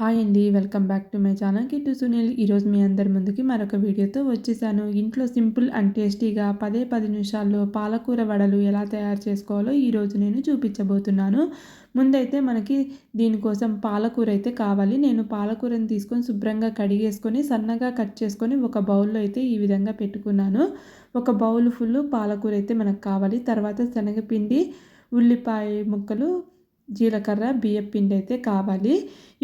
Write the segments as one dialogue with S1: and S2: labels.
S1: Hi అండి. Welcome back to my channel Kittu Sunil. ఈరోజు మీ అందరి ముందుకి మరొక వీడియోతో వచ్చేసాను. ఇంట్లో సింపుల్ అండ్ టేస్టీగా 10 నిమిషాల్లో పాలకూర వడలు ఎలా తయారు చేసుకోవాలో ఈరోజు నేను చూపించబోతున్నాను. ముందైతే మనకి దీనికోసం పాలకూర అయితే కావాలి. నేను పాలకూరని తీసుకొని శుభ్రంగా కడిగేసుకొని సన్నగా కట్ చేసుకొని ఒక బౌల్లో అయితే ఈ విధంగా పెట్టుకున్నాను. ఒక బౌల్ ఫుల్ పాలకూర అయితే మనకు కావాలి. తర్వాత శనగపిండి, ఉల్లిపాయ ముక్కలు, జీలకర్ర, బియ్యం పిండి అయితే కావాలి.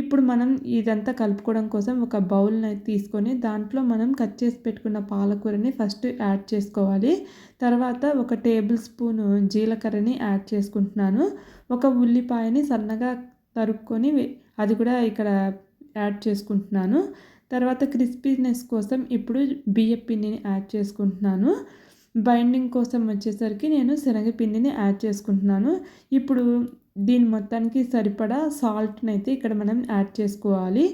S1: ఇప్పుడు మనం ఇదంతా కలుపుకోవడం కోసం ఒక బౌల్ని తీసుకొని దాంట్లో మనం కట్ చేసి పెట్టుకున్న పాలకూరని ఫస్ట్ యాడ్ చేసుకోవాలి. తర్వాత ఒక టేబుల్ స్పూను జీలకర్రని యాడ్ చేసుకుంటున్నాను. ఒక ఉల్లిపాయని సన్నగా తరుక్కొని అది కూడా ఇక్కడ యాడ్ చేసుకుంటున్నాను. తర్వాత క్రిస్పీనెస్ కోసం ఇప్పుడు బియ్యం పిండిని యాడ్ చేసుకుంటున్నాను. బైండింగ్ కోసం వచ్చేసరికి నేను శనగపిండిని యాడ్ చేసుకుంటున్నాను. ఇప్పుడు దీని మొత్తానికి సరిపడా సాల్ట్ని అయితే ఇక్కడ మనం యాడ్ చేసుకోవాలి.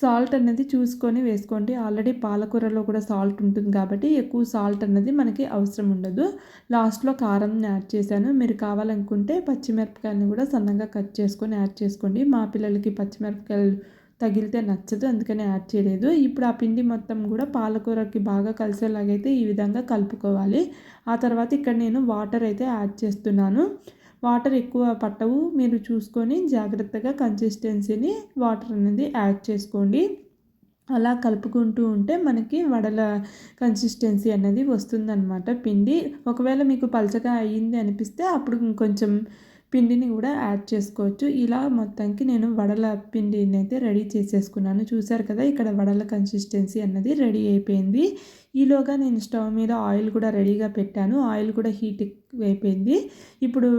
S1: సాల్ట్ అనేది చూసుకొని వేసుకోండి. ఆల్రెడీ పాలకూరలో కూడా సాల్ట్ ఉంటుంది కాబట్టి ఎక్కువ సాల్ట్ అన్నది మనకి అవసరం ఉండదు. లాస్ట్లో కారంని యాడ్ చేశాను. మీరు కావాలనుకుంటే పచ్చిమిరపకాయలని కూడా సన్నగా కట్ చేసుకొని యాడ్ చేసుకోండి. మా పిల్లలకి పచ్చిమిరపకాయలు తగిలితే నచ్చదు, అందుకని యాడ్ చేయలేదు. ఇప్పుడు ఆ పిండి మొత్తం కూడా పాలకూరకి బాగా కలిసేలాగైతే ఈ విధంగా కలుపుకోవాలి. ఆ తర్వాత ఇక్కడ నేను వాటర్ అయితే యాడ్ చేస్తున్నాను. వాటర్ ఎక్కువ పట్టవు, మీరు చూసుకొని జాగ్రత్తగా కన్సిస్టెన్సీని వాటర్ అనేది యాడ్ చేసుకోండి. అలా కలుపుకుంటూ ఉంటే మనకి వడల కన్సిస్టెన్సీ అనేది వస్తుందన్నమాట పిండి. ఒకవేళ మీకు పలచగా అయ్యింది అనిపిస్తే అప్పుడు ఇంకొంచెం పిండిని కూడా యాడ్ చేసుకోవచ్చు. ఇలా మొత్తానికి నేను వడల పిండిని అయితే రెడీ చేసేసుకున్నాను. చూసారు కదా, ఇక్కడ వడల కన్సిస్టెన్సీ అన్నది రెడీ అయిపోయింది. ఈలోగా నేను స్టవ్ మీద ఆయిల్ కూడా రెడీగా పెట్టాను. ఆయిల్ కూడా హీట్ అయిపోయింది. ఇప్పుడు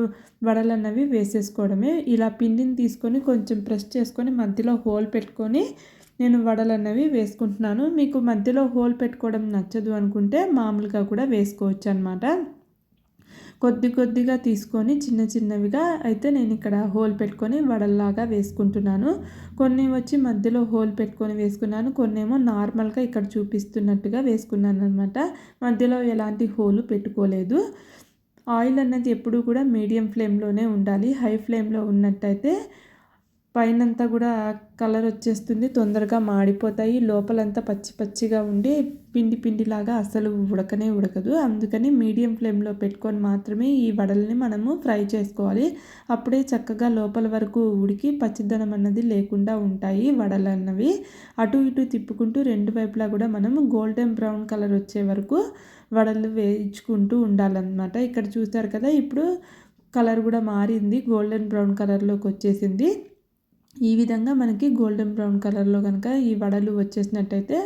S1: వడలు అన్నవి వేసేసుకోవడమే. ఇలా పిండిని తీసుకొని కొంచెం ప్రెస్ చేసుకొని మధ్యలో హోల్ పెట్టుకొని నేను వడలు అన్నవి వేసుకుంటున్నాను. మీకు మధ్యలో హోల్ పెట్టుకోవడం నచ్చదు అనుకుంటే మామూలుగా కూడా వేసుకోవచ్చు అన్నమాట. కొద్దిగా తీసుకొని చిన్నవిగా అయితే నేను ఇక్కడ హోల్ పెట్టుకొని వడల్లాగా వేసుకుంటున్నాను. కొన్ని వచ్చి మధ్యలో హోల్ పెట్టుకొని వేసుకున్నాను, కొన్నేమో నార్మల్గా ఇక్కడ చూపిస్తున్నట్టుగా వేసుకున్నాను అనమాట. మధ్యలో ఎలాంటి హోలు పెట్టుకోలేదు. ఆయిల్ అన్నది ఎప్పుడూ కూడా మీడియం ఫ్లేమ్లోనే ఉండాలి. హై ఫ్లేమ్లో ఉన్నట్టయితే పైనంతా కూడా కలర్ వచ్చేస్తుంది, తొందరగా మాడిపోతాయి, లోపలంతా పచ్చిగా ఉండి పిండిలాగా అసలు ఉడకదు. అందుకని మీడియం ఫ్లేమ్లో పెట్టుకొని మాత్రమే ఈ వడల్ని మనము ఫ్రై చేసుకోవాలి. అప్పుడే చక్కగా లోపల వరకు ఉడికి పచ్చిదనం అన్నది లేకుండా ఉంటాయి వడలు అన్నవి. అటు ఇటు తిప్పుకుంటూ రెండు వైపులా కూడా మనము గోల్డెన్ బ్రౌన్ కలర్ వచ్చే వరకు వడలు వేయించుకుంటూ ఉండాలన్నమాట. ఇక్కడ చూసారు కదా, ఇప్పుడు కలర్ కూడా మారింది, గోల్డెన్ బ్రౌన్ కలర్లోకి వచ్చేసింది. ఈ విధంగా మనకి గోల్డెన్ బ్రౌన్ కలర్లో కనుక ఈ వడలు వచ్చేసినట్టయితే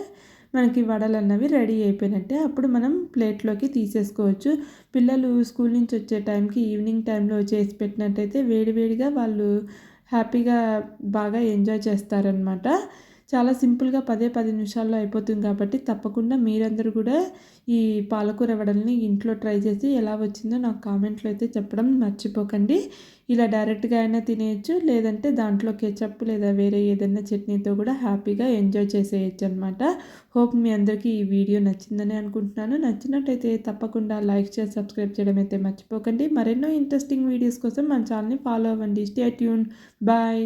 S1: మనకి వడలు అన్నవి రెడీ అయిపోయినట్టే. అప్పుడు మనం ప్లేట్లోకి తీసేసుకోవచ్చు. పిల్లలు స్కూల్ నుంచి వచ్చే టైంకి ఈవినింగ్ టైంలో చేసి పెట్టినట్టయితే వేడివేడిగా వాళ్ళు హ్యాపీగా బాగా ఎంజాయ్ చేస్తారనమాట. చాలా సింపుల్గా 10 నిమిషాల్లో అయిపోతుంది కాబట్టి తప్పకుండా మీరందరూ కూడా ఈ పాలకూర వడల్ని ఇంట్లో ట్రై చేసి ఎలా వచ్చిందో నాకు కామెంట్లో అయితే చెప్పడం మర్చిపోకండి. ఇలా డైరెక్ట్గా అయినా తినేయచ్చు, లేదంటే దాంట్లో కెచప్ లేదా వేరే ఏదైనా చట్నీతో కూడా హ్యాపీగా ఎంజాయ్ చేసేయచ్చు అనమాట. హోప్ మీ అందరికీ ఈ వీడియో నచ్చిందని అనుకుంటున్నాను. నచ్చినట్టయితే తప్పకుండా లైక్ చేసి సబ్స్క్రైబ్ చేయడం అయితే మర్చిపోకండి. మరెన్నో ఇంట్రెస్టింగ్ వీడియోస్ కోసం మన ఛానల్ని ఫాలో అవ్వండి. Stay tune. బాయ్.